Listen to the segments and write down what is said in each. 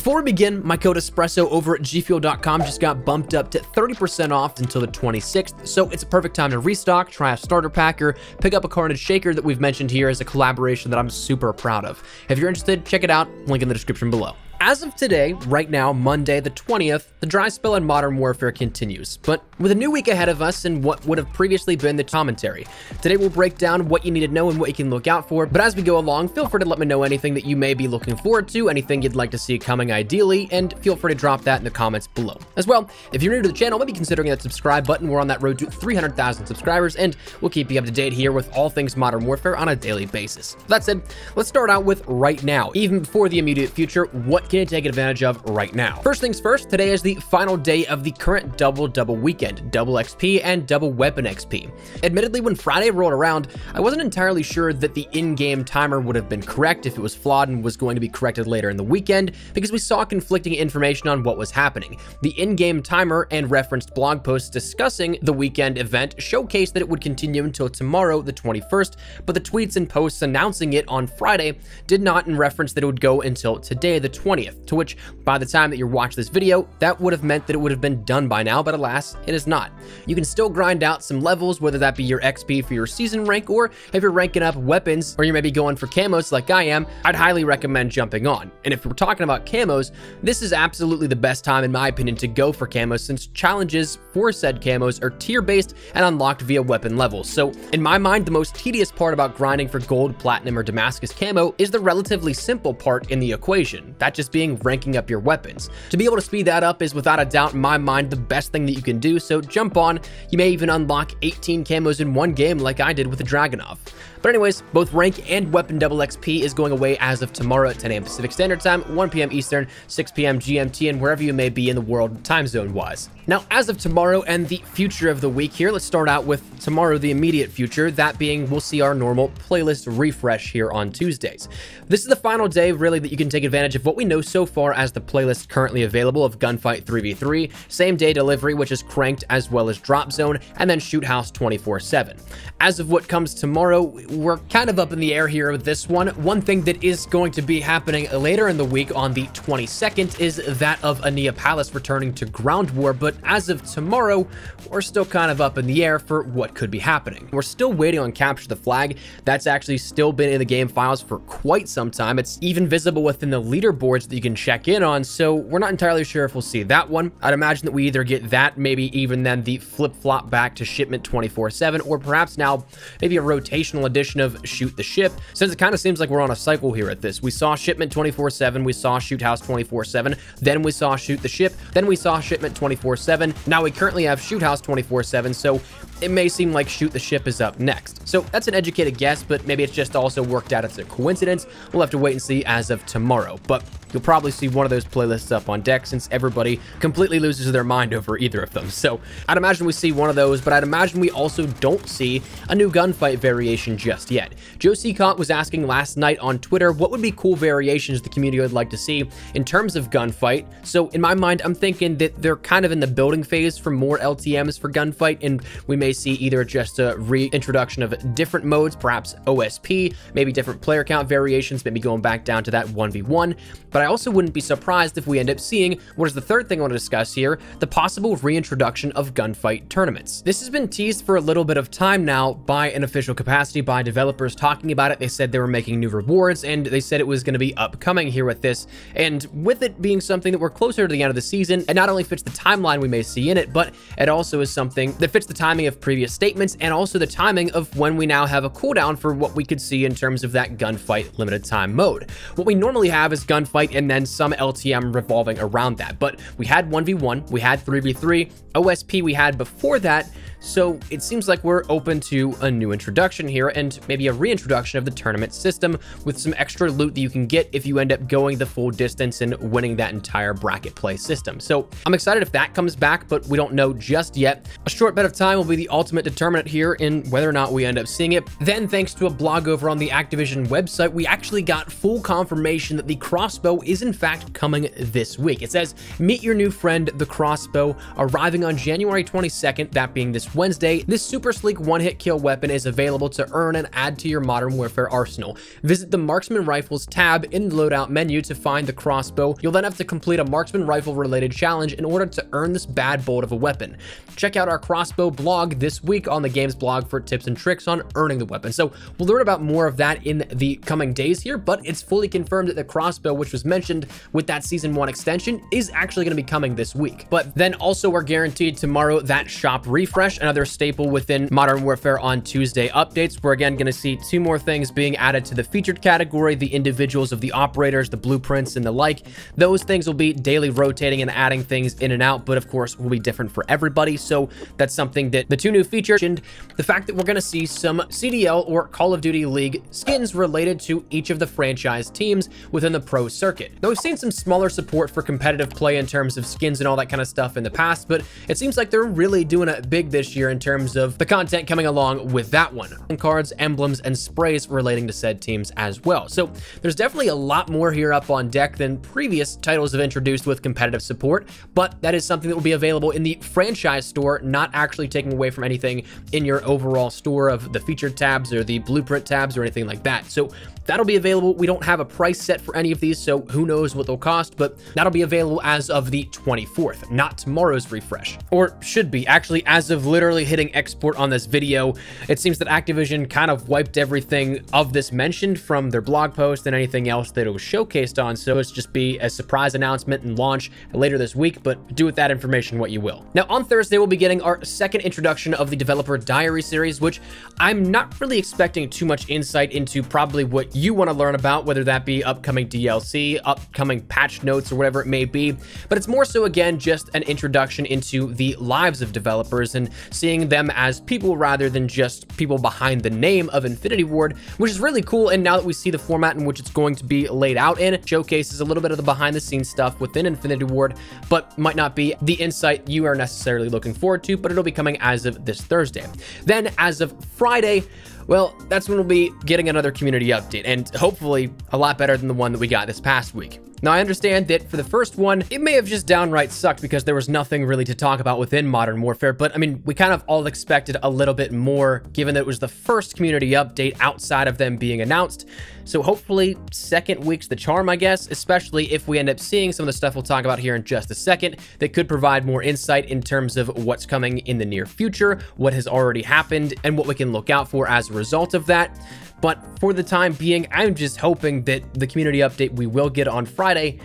Before we begin, my code espresso over at gfuel.com just got bumped up to 30% off until the 26th, so it's a perfect time to restock, try a starter pack, or pick up a Carnage Shaker that we've mentioned here as a collaboration that I'm super proud of. If you're interested, check it out, link in the description below. As of today, right now, Monday the 20th, the dry spell in Modern Warfare continues, but with a new week ahead of us and what would have previously been the commentary. Today we'll break down what you need to know and what you can look out for, but as we go along, feel free to let me know anything that you may be looking forward to, anything you'd like to see coming ideally, and feel free to drop that in the comments below. As well, if you're new to the channel, maybe considering that subscribe button. We're on that road to 300,000 subscribers, and we'll keep you up to date here with all things Modern Warfare on a daily basis. That said, let's start out with right now. Even before the immediate future, what can you take advantage of right now? First things first, today is the final day of the current double weekend, double XP and double weapon XP. Admittedly, when Friday rolled around, I wasn't entirely sure that the in-game timer would have been correct, if it was flawed and was going to be corrected later in the weekend, because we saw conflicting information on what was happening. The in-game timer and referenced blog posts discussing the weekend event showcased that it would continue until tomorrow, the 21st, but the tweets and posts announcing it on Friday did not in reference that it would go until today, the 20th, to which by the time that you watch this video, that would have meant that it would have been done by now, but alas, it is not. You can still grind out some levels, whether that be your XP for your season rank, or if you're ranking up weapons, or you may be going for camos like I am, I'd highly recommend jumping on. And if we're talking about camos, this is absolutely the best time, in my opinion, to go for camos, since challenges for said camos are tier-based and unlocked via weapon levels. So in my mind, the most tedious part about grinding for gold, platinum, or Damascus camo is the relatively simple part in the equation, that just being ranking up your weapons. To be able to speed that up is without a doubt, in my mind, the best thing that you can do, so jump on. You may even unlock 18 camos in one game like I did with the Dragunov. But anyways, both rank and weapon double XP is going away as of tomorrow at 10 a.m. Pacific Standard Time, 1 p.m. Eastern, 6 p.m. GMT, and wherever you may be in the world time zone wise. Now, as of tomorrow and the future of the week here, let's start out with tomorrow, the immediate future, that being we'll see our normal playlist refresh here on Tuesdays. This is the final day, really, that you can take advantage of what we know so far as the playlist currently available of Gunfight 3v3, Same Day Delivery, which is cranked, as well as Drop Zone, and then Shoot House 24/7. As of what comes tomorrow, we're kind of up in the air here with this one. One thing that is going to be happening later in the week on the 22nd is that of Ania Palace returning to Ground War, but as of tomorrow, we're still kind of up in the air for what could be happening. We're still waiting on Capture the Flag. That's actually still been in the game files for quite some time. It's even visible within the leaderboards that you can check in on, so we're not entirely sure if we'll see that one. I'd imagine that we either get that, maybe even then the flip-flop back to Shipment 24/7, or perhaps now maybe a rotational edition of Shoot the Ship, since it kind of seems like we're on a cycle here at this. We saw Shipment 24/7, we saw Shoot House 24/7, then we saw Shoot the Ship, then we saw Shipment 24/7. Now we currently have Shoot House 24/7, so it may seem like Shoot the Ship is up next. So that's an educated guess, but maybe it's just also worked out as a coincidence. We'll have to wait and see as of tomorrow, but you'll probably see one of those playlists up on deck since everybody completely loses their mind over either of them. So I'd imagine we see one of those, but I'd imagine we also don't see a new Gunfight variation just yet. Joe Seacott was asking last night on Twitter what would be cool variations the community would like to see in terms of Gunfight. So in my mind, I'm thinking that they're kind of in the building phase for more LTMs for Gunfight, and we may see either just a reintroduction of different modes, perhaps OSP, maybe different player count variations, maybe going back down to that 1v1, but I also wouldn't be surprised if we end up seeing, what is the third thing I want to discuss here, the possible reintroduction of Gunfight tournaments. This has been teased for a little bit of time now by an official capacity, by developers talking about it. They said they were making new rewards, and they said it was going to be upcoming here with this, and with it being something that we're closer to the end of the season, it not only fits the timeline we may see in it, but it also is something that fits the timing of previous statements and also the timing of when we now have a cooldown for what we could see in terms of that Gunfight limited time mode. What we normally have is Gunfight and then some LTM revolving around that, but we had 1v1, we had 3v3, OSP we had before that, so it seems like we're open to a new introduction here and maybe a reintroduction of the tournament system with some extra loot that you can get if you end up going the full distance and winning that entire bracket play system. So I'm excited if that comes back, but we don't know just yet. A short bit of time will be the ultimate determinant here in whether or not we end up seeing it. Then, thanks to a blog over on the Activision website, we actually got full confirmation that the Crossbow is in fact coming this week. It says, meet your new friend, the Crossbow, arriving on January 22nd, that being this Wednesday, this super sleek one-hit kill weapon is available to earn and add to your Modern Warfare arsenal. Visit the Marksman Rifles tab in the loadout menu to find the Crossbow. You'll then have to complete a Marksman Rifle related challenge in order to earn this bad bolt of a weapon. Check out our Crossbow blog this week on the game's blog for tips and tricks on earning the weapon. So we'll learn about more of that in the coming days here, but it's fully confirmed that the Crossbow, which was mentioned with that Season 1 extension, is actually going to be coming this week. But then also we're guaranteed tomorrow that shop refresh, another staple within Modern Warfare on Tuesday updates. We're again going to see 2 more things being added to the featured category, the individuals of the operators, the blueprints, and the like. Those things will be daily rotating and adding things in and out, but of course will be different for everybody. So that's something that the 2 new features, and the fact that we're going to see some CDL or Call of Duty League skins related to each of the franchise teams within the pro circuit. Now, we've seen some smaller support for competitive play in terms of skins and all that kind of stuff in the past, but it seems like they're really doing it big this year in terms of the content coming along with that one. And cards, emblems, and sprays relating to said teams as well. So there's definitely a lot more here up on deck than previous titles have introduced with competitive support, but that is something that will be available in the franchise store, not actually taking away from anything in your overall store of the featured tabs or the blueprint tabs or anything like that. So that'll be available. We don't have a price set for any of these, so who knows what they'll cost, but that'll be available as of the 24th, not tomorrow's refresh. Or should be. Actually, as of literally hitting export on this video, it seems that Activision kind of wiped everything of this mentioned from their blog post and anything else that it was showcased on, so it's just be a surprise announcement and launch later this week, but do with that information what you will. Now, on Thursday, we'll be getting our second introduction of the Developer Diary series, which I'm not really expecting too much insight into probably what you want to learn about, whether that be upcoming DLC, upcoming patch notes, or whatever it may be. But it's more so, again, just an introduction into the lives of developers and seeing them as people rather than just people behind the name of Infinity Ward, which is really cool. And now that we see the format in which it's going to be laid out in, it showcases a little bit of the behind the scenes stuff within Infinity Ward, but might not be the insight you are necessarily looking forward to, but it'll be coming as of this Thursday. Then as of Friday, well, that's when we'll be getting another community update, and hopefully a lot better than the one that we got this past week. Now, I understand that for the first one, it may have just downright sucked because there was nothing really to talk about within Modern Warfare, but I mean, we kind of all expected a little bit more given that it was the first community update outside of them being announced. So hopefully second week's the charm, I guess, especially if we end up seeing some of the stuff we'll talk about here in just a second that could provide more insight in terms of what's coming in the near future, what has already happened, and what we can look out for as a result of that. But for the time being, I'm just hoping that the community update we will get on Friday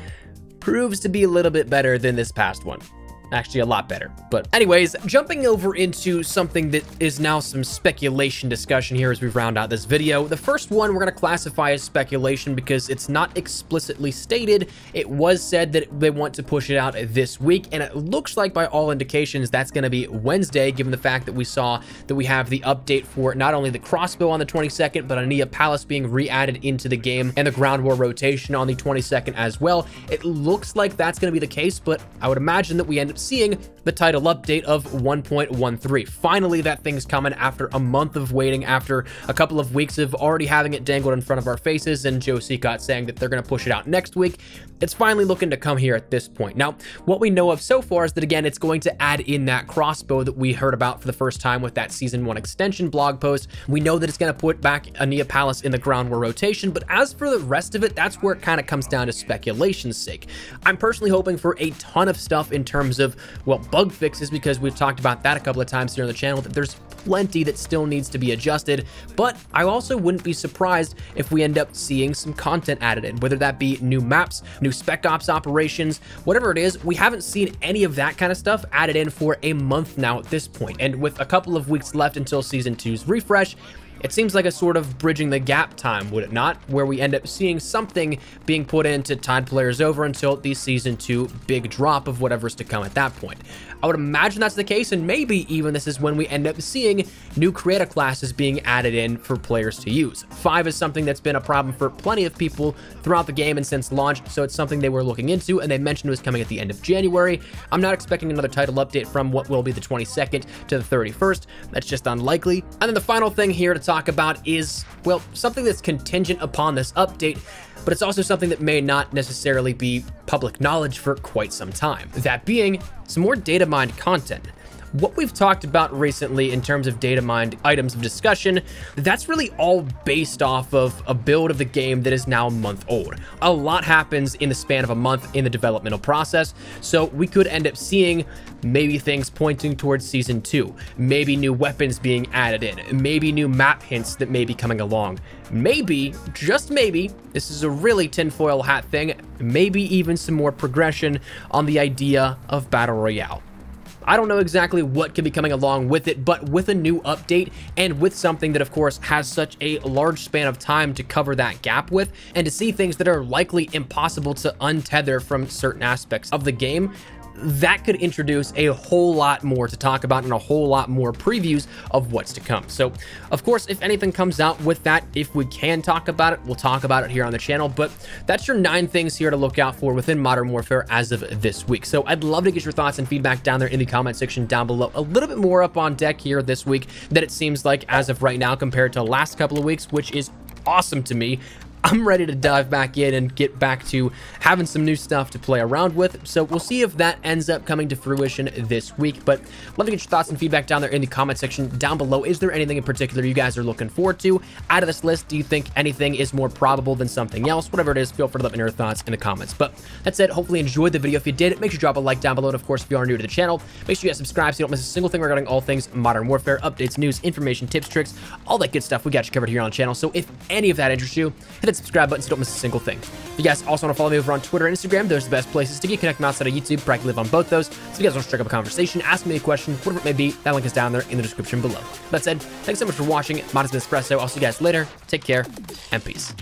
proves to be a little bit better than this past one. Actually, a lot better. But anyways, jumping over into something that is now some speculation discussion here as we round out this video. The first one we're going to classify as speculation because it's not explicitly stated. It was said that they want to push it out this week, and it looks like by all indications that's going to be Wednesday, given the fact that we saw that we have the update for not only the Crossbow on the 22nd, but Ania Palace being re-added into the game and the ground war rotation on the 22nd as well. It looks like that's going to be the case, but I would imagine that we end up seeing the title update of 1.13. Finally, that thing's coming after a month of waiting, after a couple of weeks of already having it dangled in front of our faces, and Joe Seacott saying that they're going to push it out next week. It's finally looking to come here at this point. Now, what we know of so far is that, again, it's going to add in that Crossbow that we heard about for the first time with that Season 1 extension blog post. We know that it's going to put back Ania Palace in the ground war rotation, but as for the rest of it, that's where it kind of comes down to speculation's sake. I'm personally hoping for a ton of stuff in terms of, well, bug fixes, because we've talked about that a couple of times here on the channel, that there's plenty that still needs to be adjusted, but I also wouldn't be surprised if we end up seeing some content added in, whether that be new maps, new spec ops operations, whatever it is. We haven't seen any of that kind of stuff added in for a month now at this point, and with a couple of weeks left until Season 2's refresh, it seems like a sort of bridging the gap time, would it not? Where we end up seeing something being put in to tide players over until the Season 2 big drop of whatever's to come at that point. I would imagine that's the case, and maybe even this is when we end up seeing new creator classes being added in for players to use. 5 is something that's been a problem for plenty of people throughout the game and since launch, so it's something they were looking into, and they mentioned it was coming at the end of January. I'm not expecting another title update from what will be the 22nd to the 31st. That's just unlikely. And then the final thing here to talk about is, well, something that's contingent upon this update, but it's also something that may not necessarily be public knowledge for quite some time. That being some more data mined content. what we've talked about recently in terms of data mined items of discussion, that's really all based off of a build of the game that is now a month old. A lot happens in the span of a month in the developmental process, so we could end up seeing maybe things pointing towards Season 2, maybe new weapons being added in, maybe new map hints that may be coming along. Maybe, just maybe, this is a really tinfoil hat thing, maybe even some more progression on the idea of Battle Royale. I don't know exactly what could be coming along with it, but with a new update and with something that, of course, has such a large span of time to cover that gap with, and to see things that are likely impossible to untether from certain aspects of the game, that could introduce a whole lot more to talk about and a whole lot more previews of what's to come. So, of course, if anything comes out with that, if we can talk about it, we'll talk about it here on the channel. But that's your 9 things here to look out for within Modern Warfare as of this week. So I'd love to get your thoughts and feedback down there in the comment section down below. A little bit more up on deck here this week than it seems like as of right now compared to the last couple of weeks, which is awesome to me. I'm ready to dive back in and get back to having some new stuff to play around with. So we'll see if that ends up coming to fruition this week. But love to get your thoughts and feedback down there in the comment section down below. Is there anything in particular you guys are looking forward to out of this list? Do you think anything is more probable than something else? Whatever it is, feel free to let me know your thoughts in the comments. But that said, hopefully you enjoyed the video. If you did, make sure you drop a like down below. And of course, if you are new to the channel, make sure you guys subscribe so you don't miss a single thing regarding all things Modern Warfare, updates, news, information, tips, tricks, all that good stuff. We got you covered here on the channel. So if any of that interests you, hit that subscribe button so you don't miss a single thing. If you guys also want to follow me over on Twitter and Instagram, those are the best places to get connected outside of YouTube. Practically live on both those. So if you guys want to strike up a conversation, ask me a question, whatever it may be, that link is down there in the description below. That said, thanks so much for watching. Mine has been Espresso. I'll see you guys later. Take care and peace.